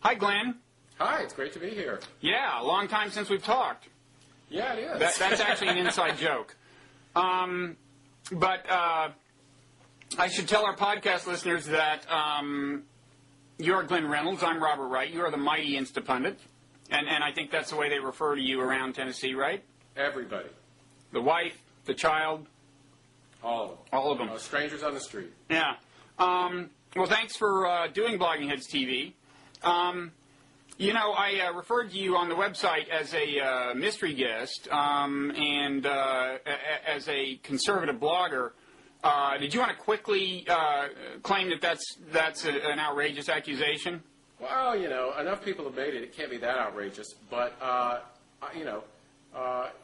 Hi, Glenn. Hi, it's great to be here. Yeah, a long time since we've talked. Yeah, it is. That's actually an inside joke. But I should tell our podcast listeners that you're Glenn Reynolds, I'm Robert Wright, you are the mighty Instapundit, and I think that's the way they refer to you around Tennessee, right? Everybody. The wife, the child. All of them. All of them. Strangers on the street. Yeah. Well, thanks for doing Blogging Heads TV. You know, I referred to you on the website as a mystery guest and as a conservative blogger. Did you want to quickly claim that that's an outrageous accusation? Well, you know, enough people have made it. It can't be that outrageous. But, you know,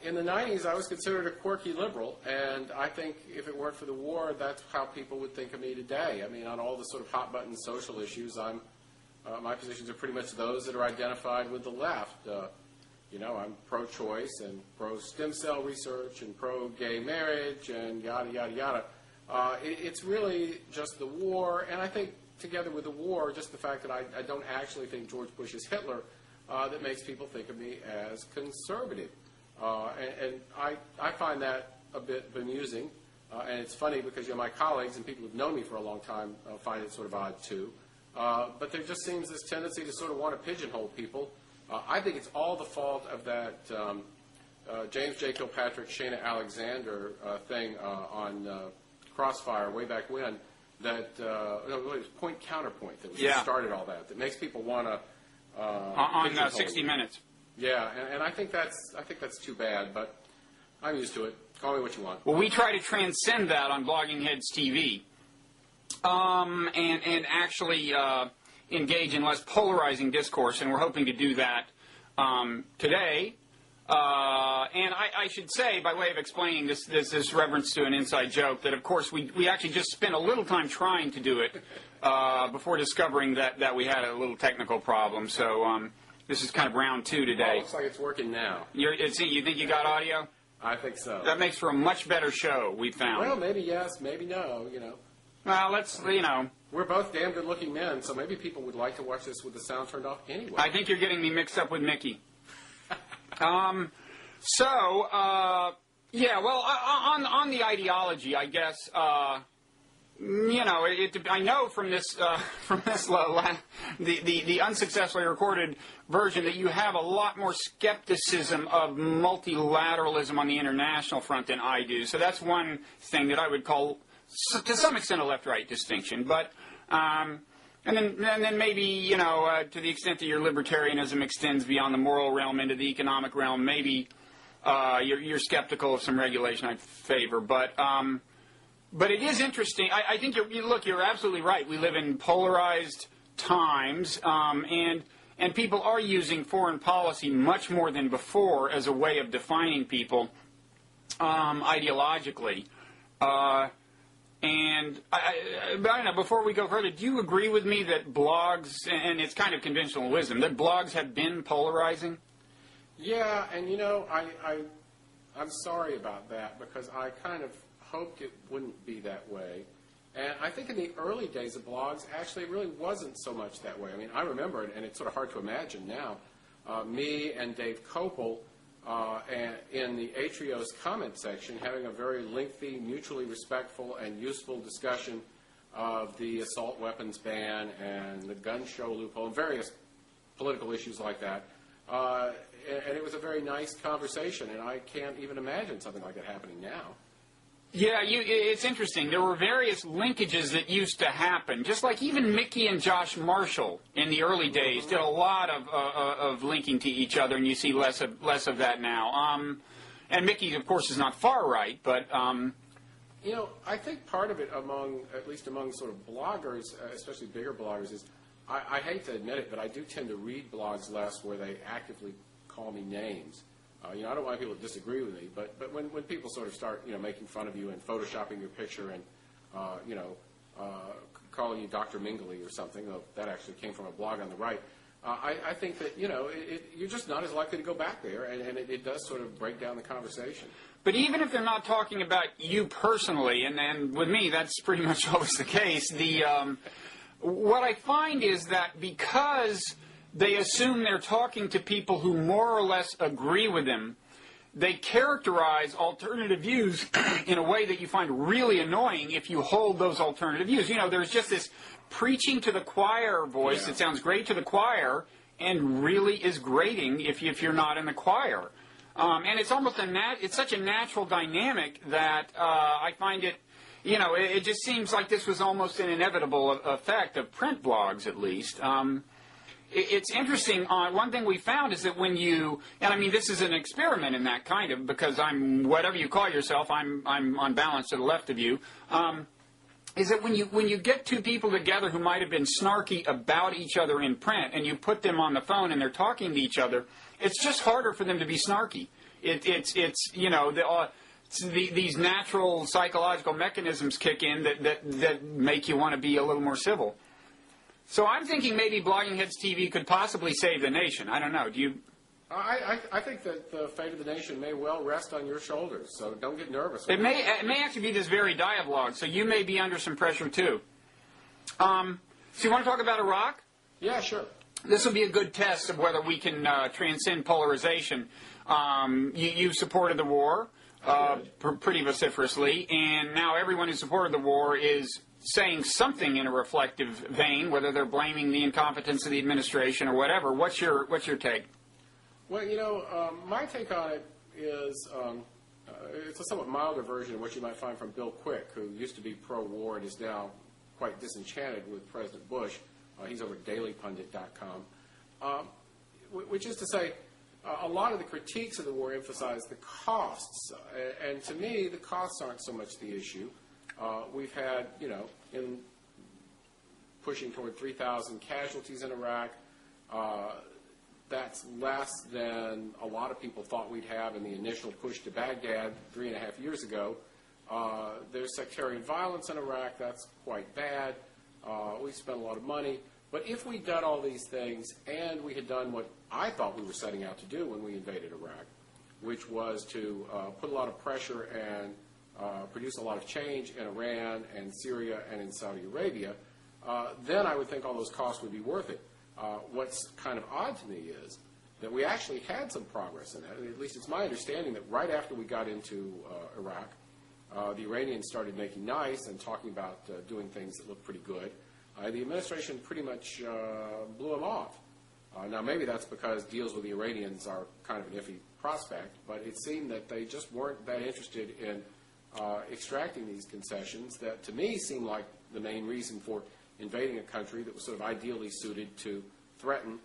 in the 90s, I was considered a quirky liberal. And I think if it weren't for the war, that's how people would think of me today. I mean, on all the sort of hot-button social issues, my positions are pretty much those that are identified with the left. You know, I'm pro-choice and pro-stem cell research and pro-gay marriage and yada, yada, yada. It's really just the war, and I think together with the war, just the fact that I don't actually think George Bush is Hitler, that makes people think of me as conservative. And I find that a bit bemusing, and it's funny because, you know, my colleagues and people who've known me for a long time find it sort of odd too. But there just seems this tendency to sort of want to pigeonhole people. I think it's all the fault of that James J. Kilpatrick, Shana Alexander thing on Crossfire way back when. That it was Point Counterpoint that started all that. That makes people want to on 60 Minutes. Yeah, and I think that's too bad. But I'm used to it. Call me what you want. Well, we try to transcend that on Blogging Heads TV. And actually engage in less polarizing discourse, and we're hoping to do that today. And I should say, by way of explaining this reference to an inside joke, that of course we actually just spent a little time trying to do it before discovering that we had a little technical problem. So this is kind of round 2 today. Well, looks like it's working now. You think you got audio? I think so. That makes for a much better show, we found. Well, maybe yes, maybe no, you know. Well, let's, you know. We're both damn good-looking men, so maybe people would like to watch this with the sound turned off anyway. I think you're getting me mixed up with Mickey. Yeah, well, on the ideology, I guess, you know, I know from this the unsuccessfully recorded version that you have a lot more skepticism of multilateralism on the international front than I do. So that's one thing that I would call, to some extent, a left-right distinction. But and then maybe, you know, to the extent that your libertarianism extends beyond the moral realm into the economic realm, maybe you're skeptical of some regulation I favor. But it is interesting. I think you're absolutely right. We live in polarized times, and people are using foreign policy much more than before as a way of defining people ideologically. And I don't know, before we go further, do you agree with me that blogs, and it's kind of conventional wisdom, that blogs have been polarizing? Yeah, and you know, I'm sorry about that because I kind of hoped it wouldn't be that way. And I think in the early days of blogs, actually, it really wasn't so much that way. I mean, I remember, and it's sort of hard to imagine now, me and Dave Kopel, in the Atrios comment section, having a very lengthy, mutually respectful, and useful discussion of the assault weapons ban and the gun show loophole and various political issues like that. And it was a very nice conversation, and I can't even imagine something like that happening now. Yeah, it's interesting. There were various linkages that used to happen, just like even Mickey and Josh Marshall in the early days did a lot of linking to each other, and you see less of that now. And Mickey, of course, is not far right, but you know, I think part of it, at least among sort of bloggers, especially bigger bloggers, is I hate to admit it, but I do tend to read blogs less where they actively call me names. You know, I don't want people to disagree with me, but when people sort of start, you know, making fun of you and photoshopping your picture and, you know, calling you Dr. Mingley or something, though that actually came from a blog on the right, I think that, you know, you're just not as likely to go back there, and it does sort of break down the conversation. But even if they're not talking about you personally, and with me that's pretty much always the case, what I find is that because they assume they're talking to people who more or less agree with them. They characterize alternative views in a way that you find really annoying if you hold those alternative views. You know, there's just this preaching to the choir voice that sounds great to the choir and really is grating if you're not in the choir. And it's almost it's such a natural dynamic that I find it, you know, it just seems like this was almost an inevitable effect of print blogs, at least. It's interesting. One thing we found is that when you, and I mean this is an experiment in that kind of, because I'm whatever you call yourself, I'm on balance to the left of you. Is that when you get two people together who might have been snarky about each other in print, and you put them on the phone and they're talking to each other, it's just harder for them to be snarky. It's you know these natural psychological mechanisms kick in that make you want to be a little more civil. So I'm thinking maybe Blogging Heads TV could possibly save the nation. I don't know. Do you? I think that the fate of the nation may well rest on your shoulders, so don't get nervous. It may actually be this very dialogue, so you may be under some pressure too. So you want to talk about Iraq? Yeah, sure. This will be a good test of whether we can transcend polarization. You supported the war pretty vociferously, and now everyone who supported the war is saying something in a reflective vein, whether they're blaming the incompetence of the administration or whatever. What's your take? Well, you know, my take on it is it's a somewhat milder version of what you might find from Bill Quick, who used to be pro-war and is now quite disenchanted with President Bush. He's over at dailypundit.com, which is to say, a lot of the critiques of the war emphasize the costs, and to me, the costs aren't so much the issue. We've had, you know, in pushing toward 3,000 casualties in Iraq. That's less than a lot of people thought we'd have in the initial push to Baghdad 3.5 years ago. There's sectarian violence in Iraq. That's quite bad. We spent a lot of money. But if we'd done all these things and we had done what I thought we were setting out to do when we invaded Iraq, which was to put a lot of pressure and produce a lot of change in Iran and Syria and in Saudi Arabia, then I would think all those costs would be worth it. What's kind of odd to me is that we actually had some progress in that. At least it's my understanding that right after we got into Iraq, the Iranians started making nice and talking about doing things that looked pretty good. The administration pretty much blew them off. Now, maybe that's because deals with the Iranians are kind of an iffy prospect, but it seemed that they just weren't that interested in extracting these concessions that, to me, seemed like the main reason for invading a country that was sort of ideally suited to threaten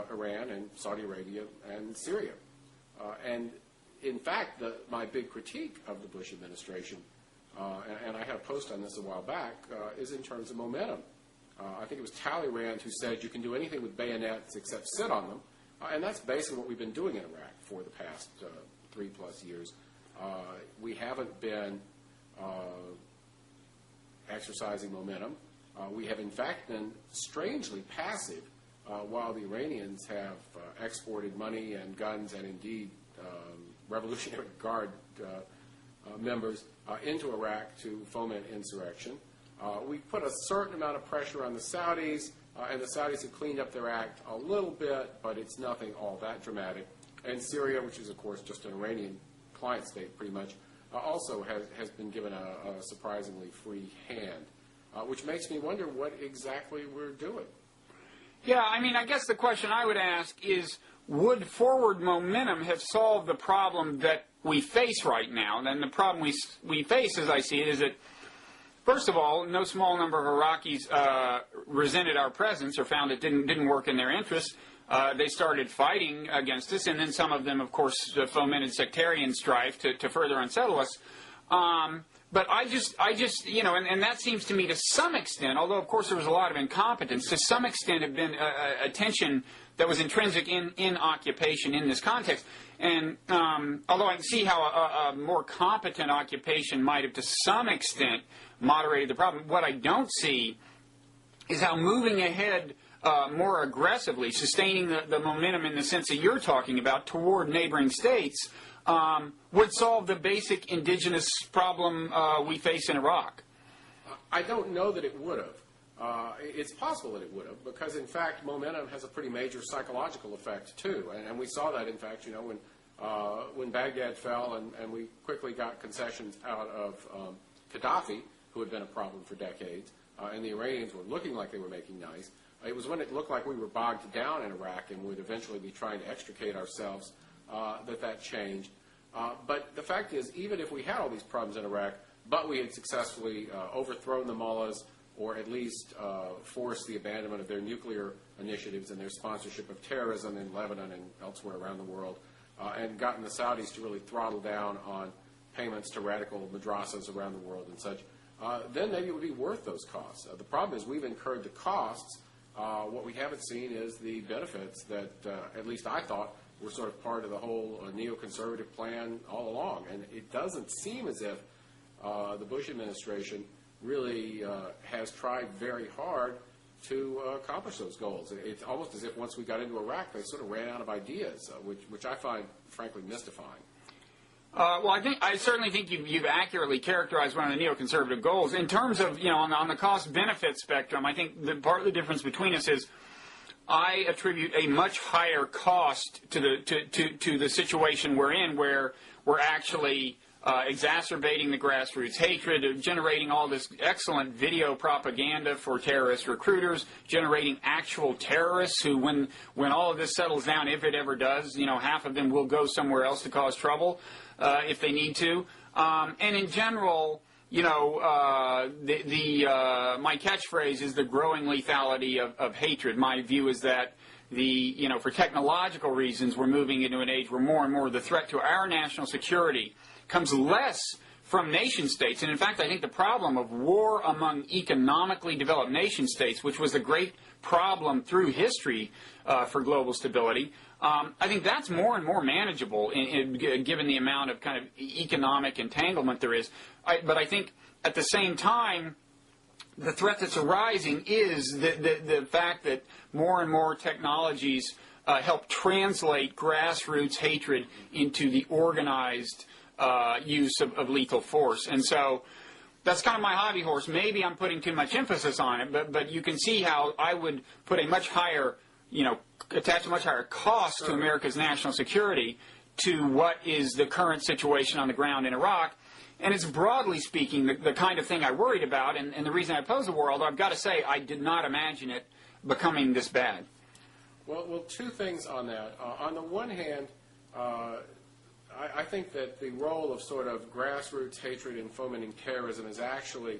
Iran and Saudi Arabia and Syria. And in fact, my big critique of the Bush administration, and I had a post on this a while back, is in terms of momentum. I think it was Talleyrand who said you can do anything with bayonets except sit on them, and that's basically what we've been doing in Iraq for the past 3+ years. We haven't been exercising momentum. We have, in fact, been strangely passive while the Iranians have exported money and guns and, indeed, Revolutionary Guard members into Iraq to foment insurrection. We put a certain amount of pressure on the Saudis, and the Saudis have cleaned up their act a little bit, but it's nothing all that dramatic. And Syria, which is, of course, just an Iranian client state pretty much, also has been given a surprisingly free hand, which makes me wonder what exactly we're doing. Yeah, I mean, I guess the question I would ask is, would forward momentum have solved the problem that we face right now? And the problem we face, as I see it, is that, first of all, no small number of Iraqis resented our presence or found it didn't work in their interest. They started fighting against us, and then some of them, of course, fomented sectarian strife to further unsettle us. But I just, you know, and that seems to me to some extent, although of course there was a lot of incompetence, to some extent have been a tension that was intrinsic in occupation in this context. And although I can see how a more competent occupation might have to some extent moderated the problem, what I don't see is how moving ahead more aggressively, sustaining the momentum in the sense that you're talking about toward neighboring states, would solve the basic indigenous problem we face in Iraq. I don't know that it would have. it's possible that it would have, because in fact momentum has a pretty major psychological effect too, and we saw that in fact, when Baghdad fell and we quickly got concessions out of Gaddafi, who had been a problem for decades, and the Iranians were looking like they were making nice. It was when it looked like we were bogged down in Iraq and would eventually be trying to extricate ourselves that changed. But the fact is, even if we had all these problems in Iraq, but we had successfully overthrown the mullahs, or at least forced the abandonment of their nuclear initiatives and their sponsorship of terrorism in Lebanon and elsewhere around the world, and gotten the Saudis to really throttle down on payments to radical madrasas around the world and such, then maybe it would be worth those costs. The problem is we've incurred the costs. What we haven't seen is the benefits that, at least I thought, were sort of part of the whole neoconservative plan all along. And it doesn't seem as if the Bush administration really has tried very hard to accomplish those goals. It's almost as if once we got into Iraq, they sort of ran out of ideas, which I find, frankly, mystifying. Well, I certainly think you've accurately characterized one of the neoconservative goals. In terms of, on the cost-benefit spectrum, I think part of the difference between us is I attribute a much higher cost to the situation we're in, where we're actually exacerbating the grassroots hatred, generating all this excellent video propaganda for terrorist recruiters, generating actual terrorists who, when all of this settles down, if it ever does, half of them will go somewhere else to cause trouble if they need to. And in general, my catchphrase is the growing lethality of hatred. My view is that for technological reasons, we're moving into an age where more and more the threat to our national security comes less from nation states. And in fact, I think the problem of war among economically developed nation states, which was a great problem through history for global stability, I think that's more and more manageable given the amount of kind of economic entanglement there is. But I think at the same time, the threat that's arising is the fact that more and more technologies help translate grassroots hatred into the organized use of lethal force. And so that's kind of my hobby horse. Maybe I'm putting too much emphasis on it, but you can see how I would put a much higher, attach a much higher cost to America's national security to what is the current situation on the ground in Iraq. And it's, broadly speaking, the kind of thing I worried about, and the reason I oppose the war, although I've got to say I did not imagine it becoming this bad. Well, two things on that. On the one hand, I think that the role of sort of grassroots hatred and fomenting terrorism is actually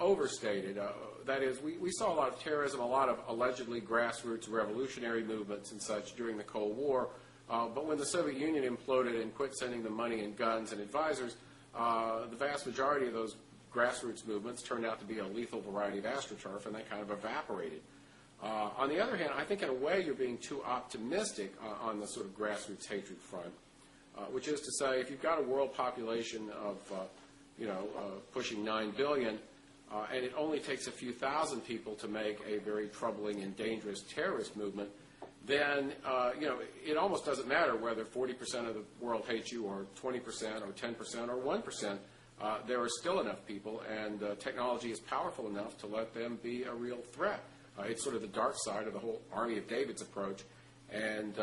overstated. That is, we saw a lot of terrorism, a lot of allegedly grassroots revolutionary movements and such during the Cold War. But when the Soviet Union imploded and quit sending them money and guns and advisors, the vast majority of those grassroots movements turned out to be a lethal variety of astroturf, and they kind of evaporated. On the other hand, I think in a way you're being too optimistic on the sort of grassroots hatred front, which is to say, if you've got a world population of, pushing 9 billion, and it only takes a few thousand people to make a very troubling and dangerous terrorist movement, then, it almost doesn't matter whether 40% of the world hates you, or 20%, or 10%, or 1%. There are still enough people, and technology is powerful enough to let them be a real threat. It's sort of the dark side of the whole Army of David's approach. And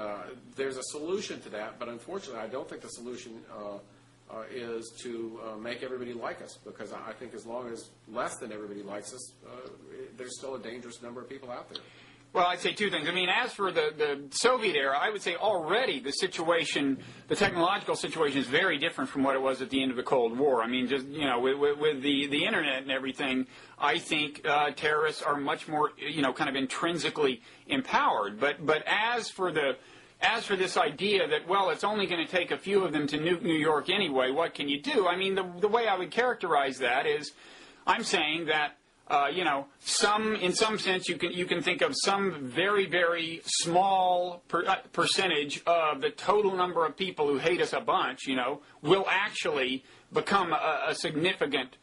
there's a solution to that, but unfortunately I don't think the solution is to make everybody like us, because I think as long as less than everybody likes us, there's still a dangerous number of people out there. Well, I'd say two things. I mean, as for the Soviet era, I would say already the situation, the technological situation is very different from what it was at the end of the Cold War. I mean, just, with the Internet and everything, I think terrorists are much more, kind of intrinsically empowered. But as for this idea that, well, it's only going to take a few of them to nuke New York anyway, what can you do? I mean, the way I would characterize that is I'm saying that, in some sense, you can think of some very, very small percentage of the total number of people who hate us a bunch, will actually become a significant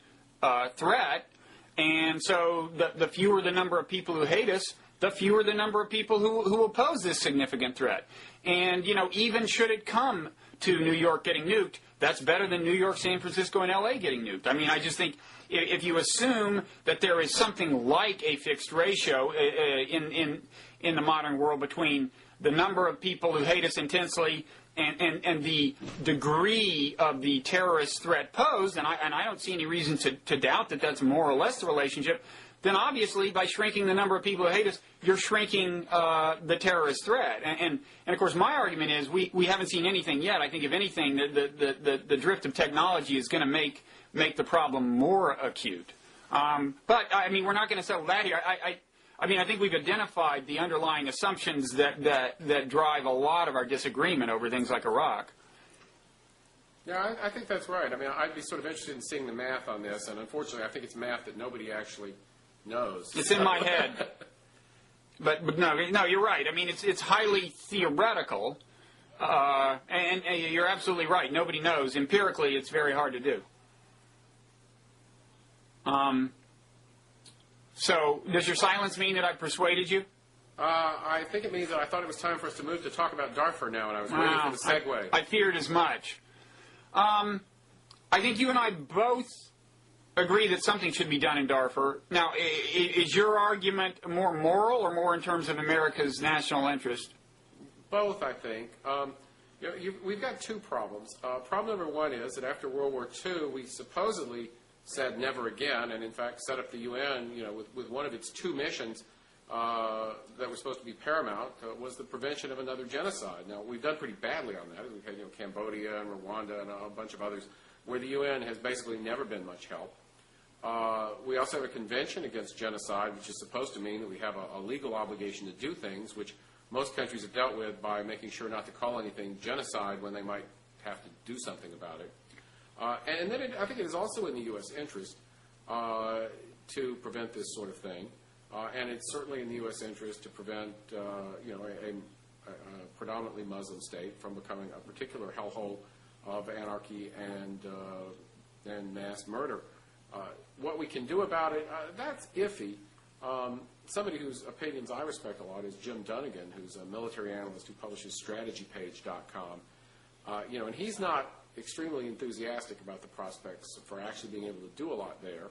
threat. And so the fewer the number of people who hate us, the fewer the number of people who oppose this significant threat. And, even should it come to New York getting nuked, that's better than New York, San Francisco, and L.A. getting nuked. I mean, I just think if you assume that there is something like a fixed ratio in the modern world between the number of people who hate us intensely and the degree of the terrorist threat posed, and I don't see any reason to doubt that that's more or less the relationship, then obviously by shrinking the number of people who hate us, you're shrinking the terrorist threat. And of course, my argument is we haven't seen anything yet. I think, if anything, the drift of technology is going to make the problem more acute. But, I mean, we're not going to settle that here. I mean, I think we've identified the underlying assumptions that drive a lot of our disagreement over things like Iraq. Yeah, I think that's right. I mean, I'd be sort of interested in seeing the math on this, and unfortunately, I think it's math that nobody actually knows. It's in my head. But no, you're right. I mean, it's highly theoretical, and you're absolutely right. Nobody knows. Empirically, it's very hard to do. So, does your silence mean that I've persuaded you? I think it means that I thought it was time for us to move to talk about Darfur now, and I was waiting for the segue. I feared as much. I think you and I both agree that something should be done in Darfur. Now, is your argument more moral or more in terms of America's national interest? Both, I think. We've got two problems. Problem number one is that after World War II, we supposedly said never again, and in fact set up the UN, with one of its two missions that were supposed to be paramount, was the prevention of another genocide. Now, we've done pretty badly on that. We've had Cambodia and Rwanda and a bunch of others where the UN has basically never been much help. We also have a convention against genocide, which is supposed to mean that we have a legal obligation to do things, which most countries have dealt with by making sure not to call anything genocide when they might have to do something about it. And then I think it is also in the U.S. interest to prevent this sort of thing. And it's certainly in the U.S. interest to prevent, a predominantly Muslim state from becoming a particular hellhole of anarchy and mass murder. What we can do about it, that's iffy. Somebody whose opinions I respect a lot is Jim Dunnigan, who's a military analyst who publishes strategypage.com. And he's not extremely enthusiastic about the prospects for actually being able to do a lot there.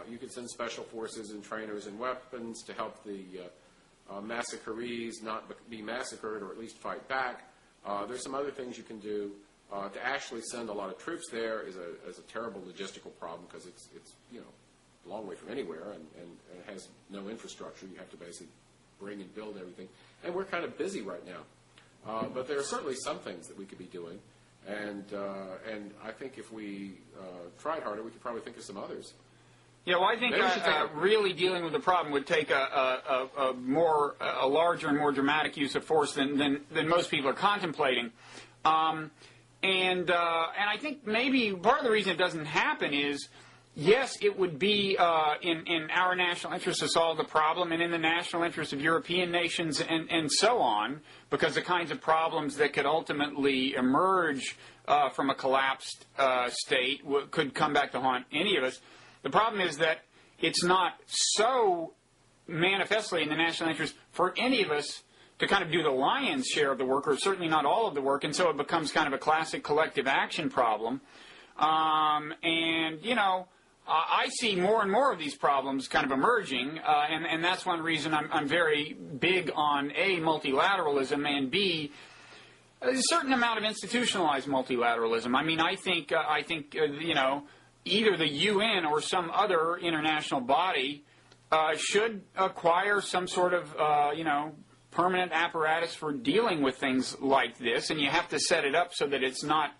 You could send special forces and trainers and weapons to help the massacrees not be massacred or at least fight back. There's some other things you can do. To actually send a lot of troops there is a terrible logistical problem because it's a long way from anywhere and it has no infrastructure. You have to basically bring and build everything. And we're kind of busy right now. But there are certainly some things that we could be doing. And I think if we tried harder, we could probably think of some others. Yeah, well, I think really dealing with the problem would take a larger and more dramatic use of force than most people are contemplating. And I think maybe part of the reason it doesn't happen is, yes, it would be in our national interest to solve the problem and in the national interest of European nations and so on, because the kinds of problems that could ultimately emerge from a collapsed state could come back to haunt any of us. The problem is that it's not so manifestly in the national interest for any of us to kind of do the lion's share of the work, or certainly not all of the work, and so it becomes kind of a classic collective action problem. I see more and more of these problems kind of emerging, and that's one reason I'm very big on, A, multilateralism, and B, a certain amount of institutionalized multilateralism. I mean, I think either the UN or some other international body should acquire some sort of, permanent apparatus for dealing with things like this, and you have to set it up so that it's not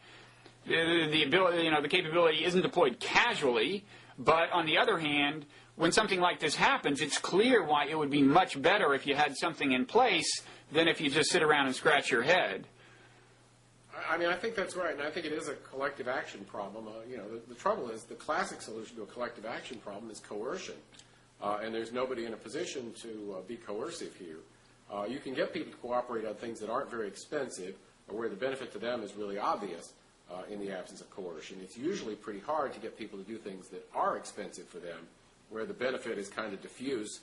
the ability, the capability isn't deployed casually. But on the other hand, when something like this happens, it's clear why it would be much better if you had something in place than if you just sit around and scratch your head. I mean, I think that's right, and I think it is a collective action problem. The trouble is the classic solution to a collective action problem is coercion, and there's nobody in a position to be coercive here. You can get people to cooperate on things that aren't very expensive or where the benefit to them is really obvious in the absence of coercion. It's usually pretty hard to get people to do things that are expensive for them where the benefit is kind of diffuse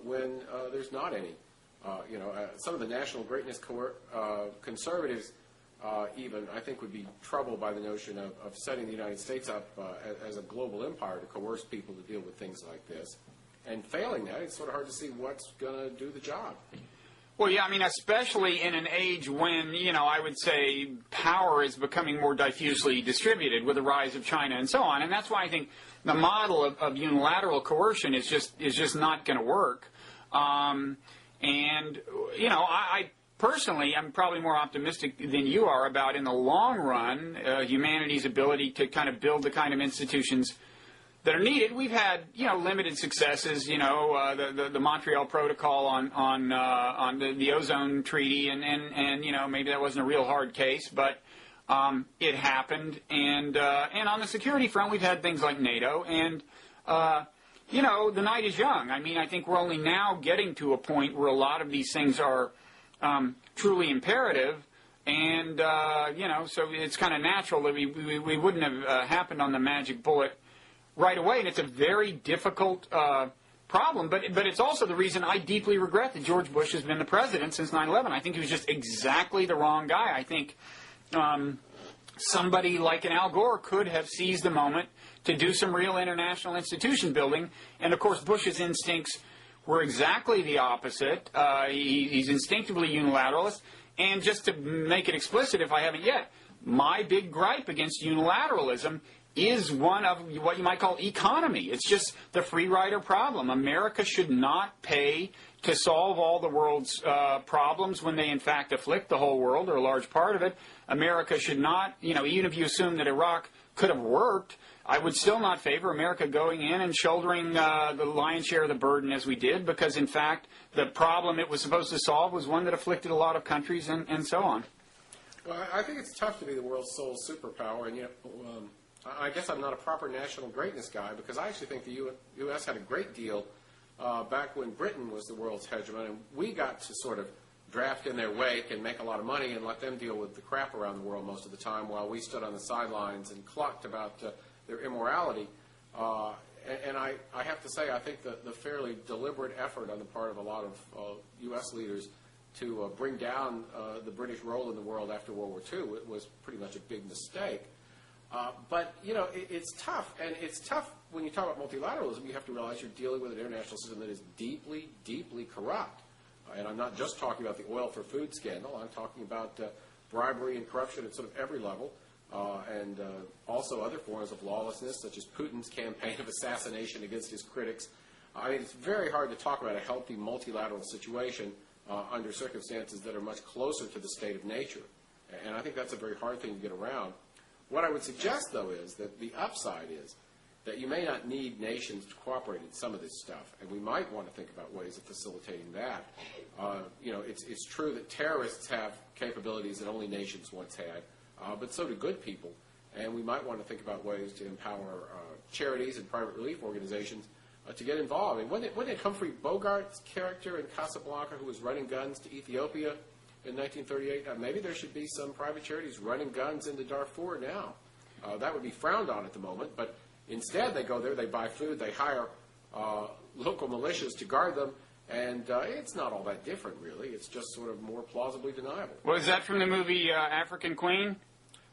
when there's not any. Some of the national greatness conservatives even, I think would be troubled by the notion of setting the United States up as a global empire to coerce people to deal with things like this. And failing that, it's sort of hard to see what's going to do the job. Well, yeah, I mean, especially in an age when, I would say power is becoming more diffusely distributed with the rise of China and so on. And that's why I think the model of unilateral coercion is just not going to work. I personally, I'm probably more optimistic than you are about, in the long run, humanity's ability to kind of build the kind of institutions that are needed. We've had, limited successes. The Montreal Protocol on the ozone treaty, and maybe that wasn't a real hard case, but it happened. And on the security front, we've had things like NATO, and the night is young. I mean, I think we're only now getting to a point where a lot of these things are truly imperative. And, so it's kind of natural that we wouldn't have happened on the magic bullet right away. And it's a very difficult problem. But it's also the reason I deeply regret that George Bush has been the president since 9/11. I think he was just exactly the wrong guy. I think somebody like an Al Gore could have seized the moment to do some real international institution building. And, of course, Bush's instincts were exactly the opposite. He's instinctively unilateralist. And just to make it explicit, if I haven't yet, my big gripe against unilateralism is one of what you might call economy. It's just the free rider problem. America should not pay to solve all the world's problems when they in fact afflict the whole world or a large part of it. America should not, even if you assume that Iraq could have worked, I would still not favor America going in and shouldering the lion's share of the burden as we did, because in fact the problem it was supposed to solve was one that afflicted a lot of countries and so on. Well, I think it's tough to be the world's sole superpower, and I guess I'm not a proper national greatness guy, because I actually think the U.S. had a great deal back when Britain was the world's hegemon, and we got to sort of draft in their wake and make a lot of money and let them deal with the crap around the world most of the time, while we stood on the sidelines and clucked about their immorality. And I have to say, I think the fairly deliberate effort on the part of a lot of U.S. leaders to bring down the British role in the world after World War II, it was pretty much a big mistake. But, it's tough. And it's tough when you talk about multilateralism. You have to realize you're dealing with an international system that is deeply, deeply corrupt. And I'm not just talking about the oil for food scandal. I'm talking about bribery and corruption at sort of every level. And also other forms of lawlessness, such as Putin's campaign of assassination against his critics. I mean, it's very hard to talk about a healthy multilateral situation under circumstances that are much closer to the state of nature. And I think that's a very hard thing to get around. What I would suggest, though, is that the upside is that you may not need nations to cooperate in some of this stuff, and we might want to think about ways of facilitating that. It's true that terrorists have capabilities that only nations once had, but so do good people, and we might want to think about ways to empower charities and private relief organizations to get involved. And when did Humphrey Bogart's character in Casablanca, who was running guns to Ethiopia in 1938, maybe there should be some private charities running guns into Darfur now. That would be frowned on at the moment, but instead they go there, they buy food, they hire local militias to guard them, and it's not all that different, really. It's just sort of more plausibly deniable. Was that from the movie African Queen?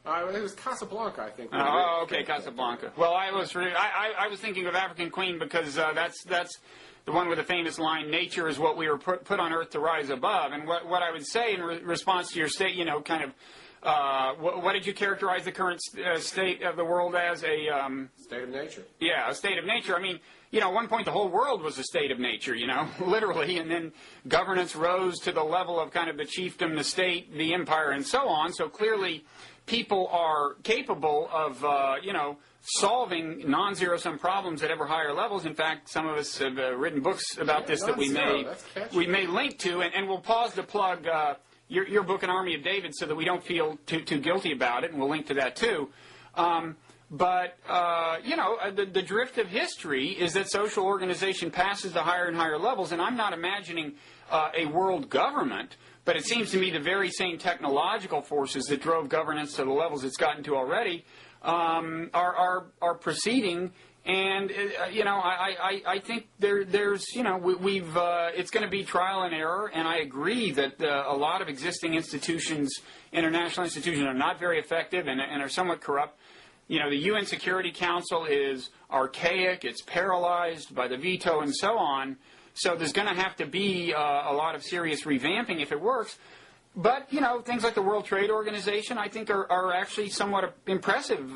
It was Casablanca, I think. Oh, okay, Casablanca. Well, I was thinking of African Queen because that's the one with the famous line, "Nature is what we were put on earth to rise above." And what I would say in response to your state, what did you characterize the current state of the world as? A state of nature. Yeah, a state of nature. I mean, at one point the whole world was a state of nature, literally, and then governance rose to the level of kind of the chiefdom, the state, the empire, and so on. So clearly people are capable of, solving non-zero-sum problems at ever higher levels. In fact, some of us have written books about this that we may link to, and we'll pause to plug your book, An Army of David, so that we don't feel too guilty about it, and we'll link to that too. But the drift of history is that social organization passes to higher and higher levels, and I'm not imagining a world government, but it seems to me the very same technological forces that drove governance to the levels it's gotten to already are proceeding And I think there's it's going to be trial and error, and I agree that a lot of existing institutions, international institutions, are not very effective and are somewhat corrupt. The UN Security Council is archaic, it's paralyzed by the veto and so on. So there's going to have to be a lot of serious revamping if it works. But, things like the World Trade Organization, I think, are actually somewhat impressive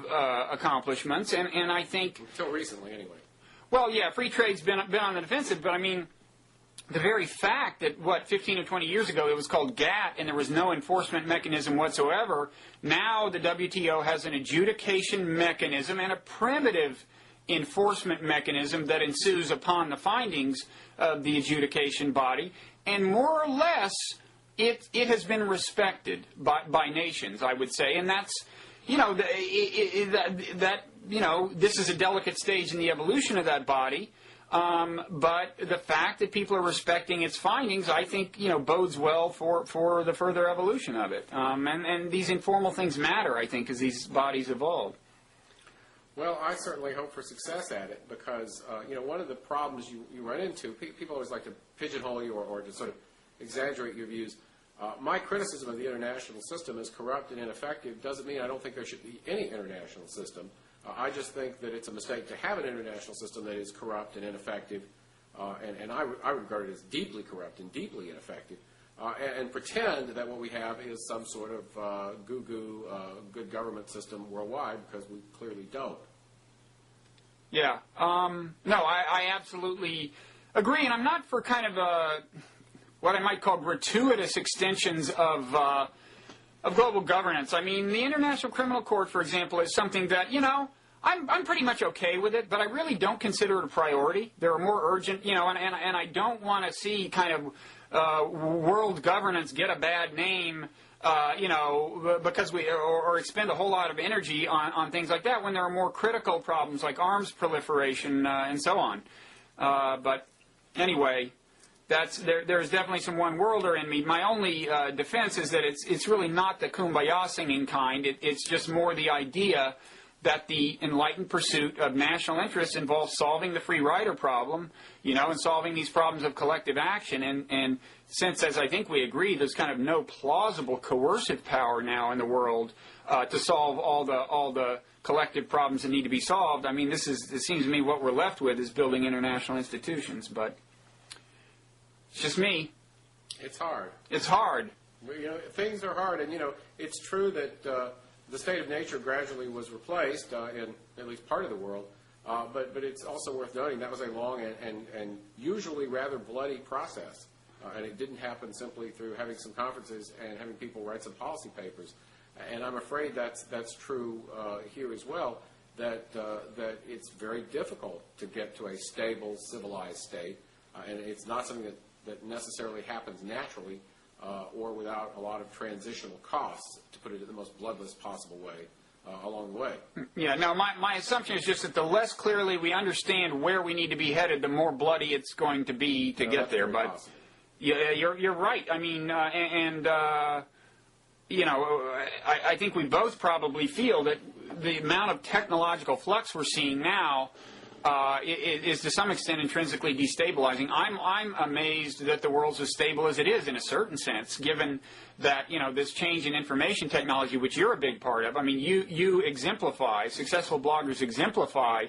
accomplishments. And I think... Until recently, anyway. Well, yeah, free trade's been on the defensive. But, I mean, the very fact that, 15 or 20 years ago it was called GATT and there was no enforcement mechanism whatsoever, now the WTO has an adjudication mechanism and a primitive enforcement mechanism that ensues upon the findings of the adjudication body. And more or less... It has been respected by nations, I would say, and that's, this is a delicate stage in the evolution of that body, but the fact that people are respecting its findings, I think, bodes well for the further evolution of it. And these informal things matter, I think, as these bodies evolve. Well, I certainly hope for success at it because, one of the problems you run into, people always like to pigeonhole you or to sort of exaggerate your views. My criticism of the international system as corrupt and ineffective doesn't mean I don't think there should be any international system. I just think that it's a mistake to have an international system that is corrupt and ineffective, and I regard it as deeply corrupt and deeply ineffective, and pretend that what we have is some sort of goo-goo good government system worldwide, because we clearly don't. Yeah. No, I absolutely agree, and I'm not for kind of what I might call gratuitous extensions of global governance. I mean, the International Criminal Court, for example, is something that, I'm pretty much okay with it, but I really don't consider it a priority. There are more urgent, and I don't want to see kind of world governance get a bad name, because or expend a whole lot of energy on things like that when there are more critical problems like arms proliferation and so on. But anyway... There's definitely some one-worlder in me. My only defense is that it's really not the kumbaya singing kind. It's just more the idea that the enlightened pursuit of national interests involves solving the free rider problem, and solving these problems of collective action. And since, as I think we agree, there's kind of no plausible coercive power now in the world to solve all the collective problems that need to be solved, I mean, it seems to me what we're left with is building international institutions, but... It's just me. It's hard. It's hard. Things are hard, and it's true that the state of nature gradually was replaced in at least part of the world. But it's also worth noting that was a long and usually rather bloody process, and it didn't happen simply through having some conferences and having people write some policy papers. And I'm afraid that's true here as well. That it's very difficult to get to a stable, civilized state, and it's not something that necessarily happens naturally or without a lot of transitional costs, to put it in the most bloodless possible way along the way. Yeah, no, my assumption is just that the less clearly we understand where we need to be headed, the more bloody it's going to be to get there. But possible. Yeah, you're right. I mean, I think we both probably feel that the amount of technological flux we're seeing now is to some extent intrinsically destabilizing. I'm amazed that the world's as stable as it is in a certain sense, given that this change in information technology, which you're a big part of. I mean, you exemplify, successful bloggers exemplify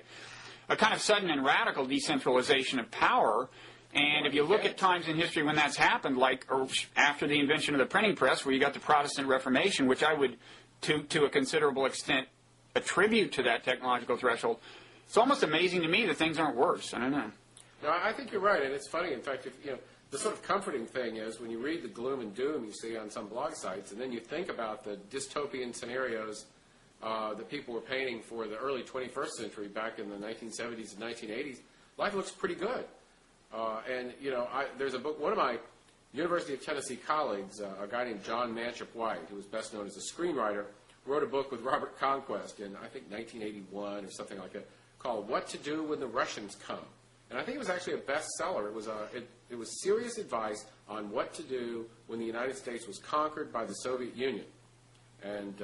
a kind of sudden and radical decentralization of power. And if you look at times in history when that's happened, like after the invention of the printing press, where you got the Protestant Reformation, which I would, to a considerable extent, attribute to that technological threshold. It's almost amazing to me that things aren't worse. I don't know. No, I think you're right, and it's funny. In fact, the sort of comforting thing is when you read the gloom and doom you see on some blog sites, and then you think about the dystopian scenarios that people were painting for the early 21st century back in the 1970s and 1980s, life looks pretty good. There's a book, one of my University of Tennessee colleagues, a guy named John Manship White, who was best known as a screenwriter, wrote a book with Robert Conquest in, I think, 1981 or something like that, called What to Do When the Russians Come. And I think it was actually a bestseller. It was serious advice on what to do when the United States was conquered by the Soviet Union, and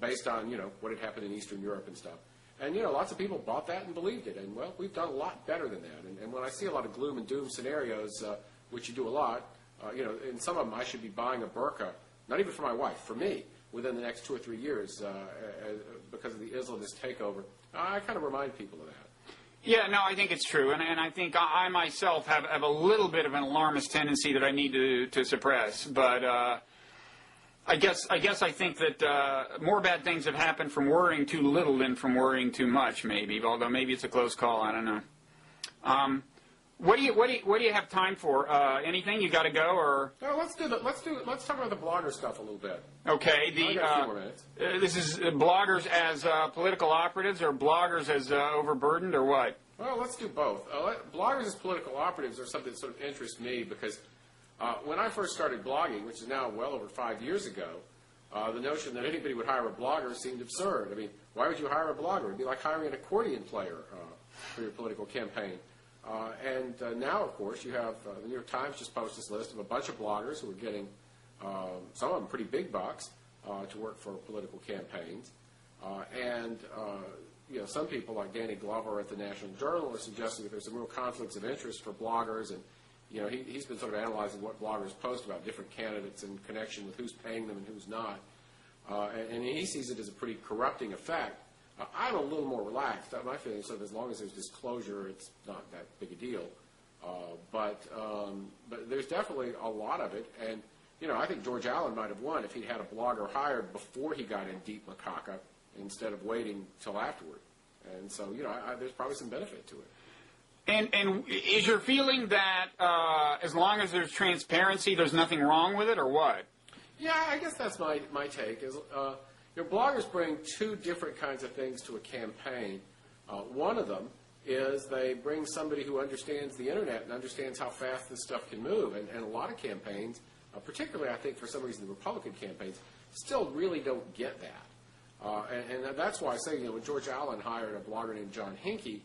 based on what had happened in Eastern Europe and stuff. And, lots of people bought that and believed it. And, well, we've done a lot better than that. And when I see a lot of gloom and doom scenarios, which you do a lot, in some of them I should be buying a burqa, not even for my wife, for me, within the next 2 or 3 years because of the Islamist takeover. I kind of remind people of that. Yeah, no, I think it's true, and I think I myself have a little bit of an alarmist tendency that I need to suppress. But I guess I think that more bad things have happened from worrying too little than from worrying too much. Maybe, although maybe it's a close call. I don't know. What do you have time for? Anything? You got to go, or? No, let's talk about the blogger stuff a little bit. Okay. I got a few more minutes. This is bloggers as political operatives, or bloggers as overburdened, or what? Well, let's do both. Bloggers as political operatives are something that sort of interests me because when I first started blogging, which is now well over 5 years ago, the notion that anybody would hire a blogger seemed absurd. I mean, why would you hire a blogger? It would be like hiring an accordion player for your political campaign. And now, of course, you have the New York Times just posted this list of a bunch of bloggers who are getting, some of them pretty big bucks, to work for political campaigns. Some people like Danny Glover at the National Journal are suggesting that there's some real conflicts of interest for bloggers. And, he's been sort of analyzing what bloggers post about different candidates in connection with who's paying them and who's not. And he sees it as a pretty corrupting effect. I'm a little more relaxed. My feeling is sort of as long as there's disclosure, it's not that big a deal. But there's definitely a lot of it. And, I think George Allen might have won if he'd had a blogger hired before he got in deep macaca instead of waiting till afterward. And so, there's probably some benefit to it. And is your feeling that as long as there's transparency, there's nothing wrong with it, or what? Yeah, I guess that's my take. Bloggers bring two different kinds of things to a campaign. One of them is they bring somebody who understands the Internet and understands how fast this stuff can move. And a lot of campaigns, particularly I think for some reason the Republican campaigns, still really don't get that. And that's why I say, when George Allen hired a blogger named John Hinkey,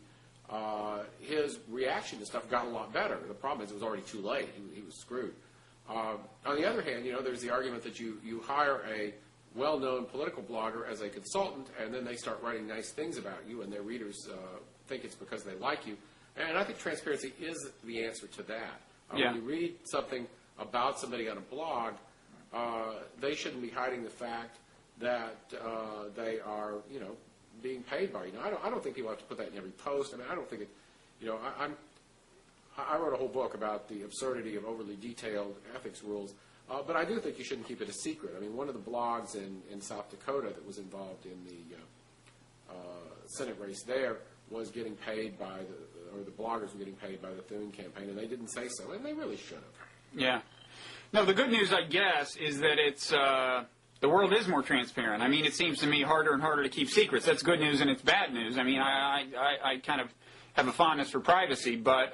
his reaction to stuff got a lot better. The problem is it was already too late. He was screwed. On the other hand, there's the argument that you hire a well-known political blogger as a consultant, and then they start writing nice things about you, and their readers think it's because they like you. And I think transparency is the answer to that. When you read something about somebody on a blog, they shouldn't be hiding the fact that they are, being paid by you. I don't think people have to put that in every post. I mean, I don't think it, I wrote a whole book about the absurdity of overly detailed ethics rules. But I do think you shouldn't keep it a secret. I mean, one of the blogs in South Dakota that was involved in the Senate race there was getting paid by the bloggers were getting paid by the Thune campaign, and they didn't say so, and they really should have. Yeah. No, the good news, I guess, is that it's the world is more transparent. I mean, it seems to me harder and harder to keep secrets. That's good news and it's bad news. I mean, I kind of have a fondness for privacy, but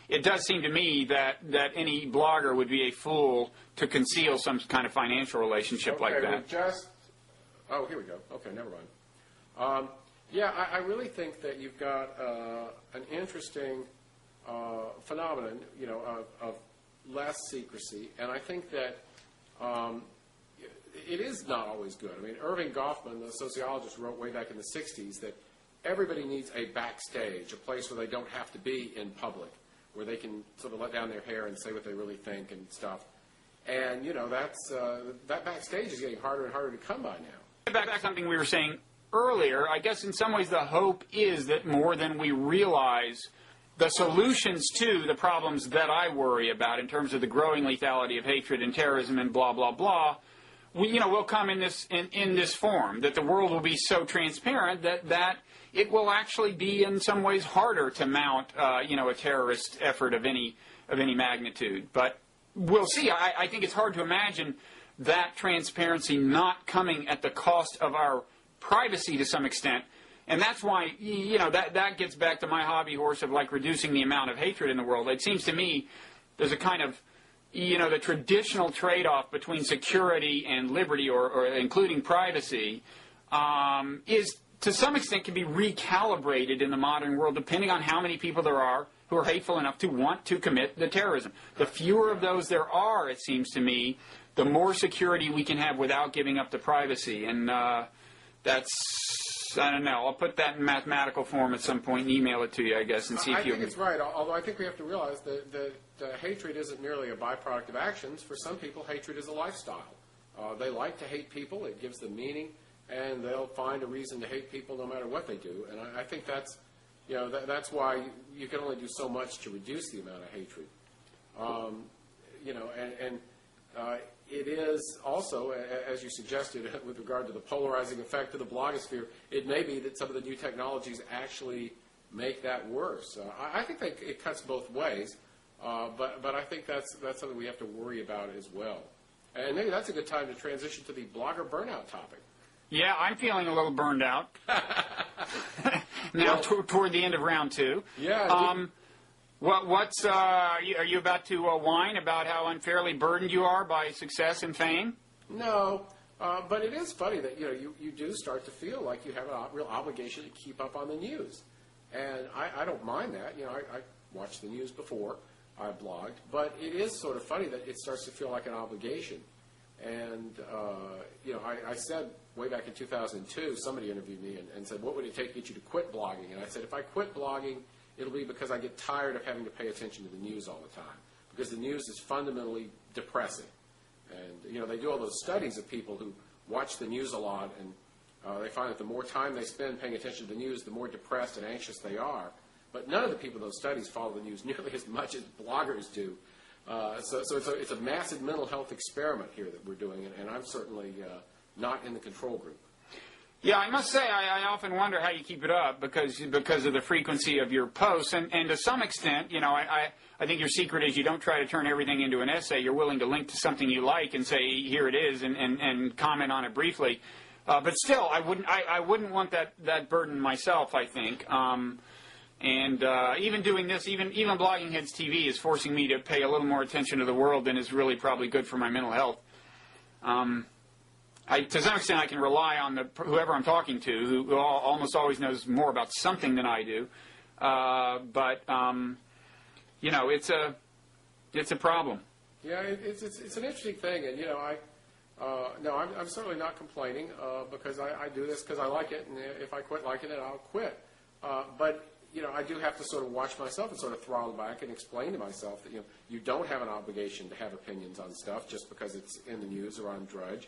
it does seem to me that any blogger would be a fool to conceal some kind of financial relationship like that. Here we go. Okay, never mind. I really think that you've got an interesting phenomenon, of less secrecy, and I think that it is not always good. I mean, Irving Goffman, the sociologist, wrote way back in the 60s that everybody needs a backstage, a place where they don't have to be in public, where they can sort of let down their hair and say what they really think and stuff. And, that backstage is getting harder and harder to come by now. Back to something we were saying earlier, I guess in some ways the hope is that more than we realize, the solutions to the problems that I worry about in terms of the growing lethality of hatred and terrorism and blah, blah, blah, will come in this form, that the world will be so transparent that it will actually be in some ways harder to mount, a terrorist effort of any magnitude. But we'll see. I think it's hard to imagine that transparency not coming at the cost of our privacy to some extent. And that's why, that gets back to my hobby horse of like reducing the amount of hatred in the world. It seems to me there's a kind of, the traditional trade-off between security and liberty, or including privacy, is to some extent can be recalibrated in the modern world depending on how many people there are who are hateful enough to want to commit the terrorism. The fewer of those there are, it seems to me, the more security we can have without giving up the privacy. And that's I don't know. I'll put that in mathematical form at some point and email it to you, I guess, and see if you... I think it's right, although I think we have to realize that hatred isn't merely a byproduct of actions. For some people, hatred is a lifestyle. They like to hate people. It gives them meaning, and they'll find a reason to hate people no matter what they do. And I think that's, that's why you can only do so much to reduce the amount of hatred. It is also, as you suggested, with regard to the polarizing effect of the blogosphere, it may be that some of the new technologies actually make that worse. I think that it cuts both ways, but I think that's something we have to worry about as well. And maybe that's a good time to transition to the blogger burnout topic. Yeah, I'm feeling a little burned out now toward the end of round 2. Yeah. Are you about to whine about how unfairly burdened you are by success and fame? No, but it is funny that you do start to feel like you have a real obligation to keep up on the news, and I don't mind that. I watched the news before I blogged, but it is sort of funny that it starts to feel like an obligation. And I said way back in 2002, somebody interviewed me and said, "What would it take to get you to quit blogging?" And I said, "If I quit blogging, it'll be because I get tired of having to pay attention to the news all the time, because the news is fundamentally depressing." And, they do all those studies of people who watch the news a lot, and they find that the more time they spend paying attention to the news, the more depressed and anxious they are. But none of the people in those studies follow the news nearly as much as bloggers do. So it's a massive mental health experiment here that we're doing, and I'm certainly not in the control group. Yeah, I must say I often wonder how you keep it up because of the frequency of your posts, and to some extent, I think your secret is you don't try to turn everything into an essay. You're willing to link to something you like and say, here it is, and comment on it briefly. But still, I wouldn't want that burden myself, I think. Even doing this, even Blogging Heads TV is forcing me to pay a little more attention to the world than is really probably good for my mental health. To some extent, I can rely on whoever I'm talking to, who almost always knows more about something than I do. It's a problem. Yeah, it's an interesting thing, and I'm certainly not complaining because I do this because I like it, and if I quit liking it, I'll quit. But I do have to sort of watch myself and sort of throttle back and explain to myself that you don't have an obligation to have opinions on stuff just because it's in the news or on Drudge.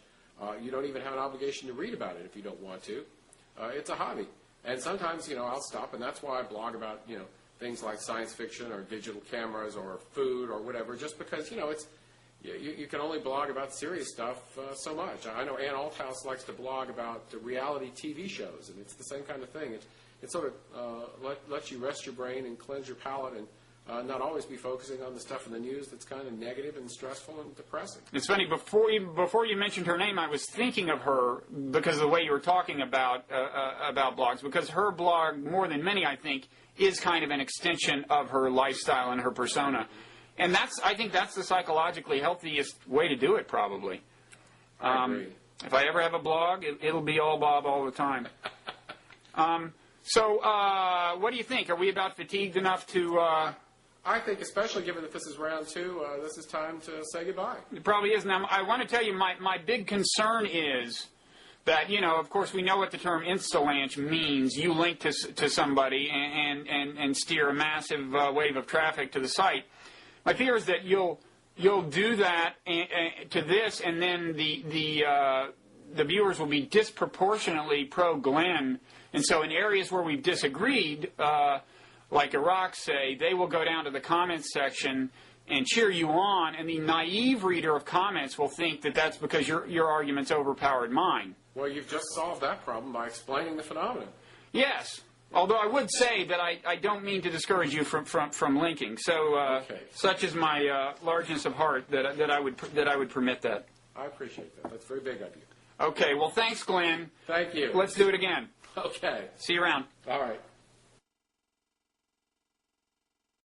You don't even have an obligation to read about it if you don't want to. It's a hobby. And sometimes, I'll stop, and that's why I blog about, things like science fiction or digital cameras or food or whatever, just because, you can only blog about serious stuff so much. I know Ann Althouse likes to blog about the reality TV shows, and it's the same kind of thing. It sort of lets you rest your brain and cleanse your palate and not always be focusing on the stuff in the news that's kind of negative and stressful and depressing. It's funny, before you mentioned her name, I was thinking of her because of the way you were talking about blogs, because her blog, more than many, I think, is kind of an extension of her lifestyle and her persona. And I think that's the psychologically healthiest way to do it, probably. I agree. If I ever have a blog, it'll be all Bob all the time. So what do you think? Are we about fatigued enough to... I think, especially given that this is round 2, this is time to say goodbye. It probably is. Now, I want to tell you, my big concern is that, of course, we know what the term Instalanche means. You link to somebody and steer a massive wave of traffic to the site. My fear is that you'll do that to this, and then the viewers will be disproportionately pro-Glenn. And so in areas where we've disagreed... like Iraq, say, they will go down to the comments section and cheer you on, and the naive reader of comments will think that that's because your argument's overpowered mine. Well, you've just solved that problem by explaining the phenomenon. Yes, although I would say that I don't mean to discourage you from linking. So okay. Such is my largeness of heart that I would permit that. I appreciate that. That's very big of you. Okay, well, thanks, Glenn. Thank you. Let's do it again. Okay. See you around. All right.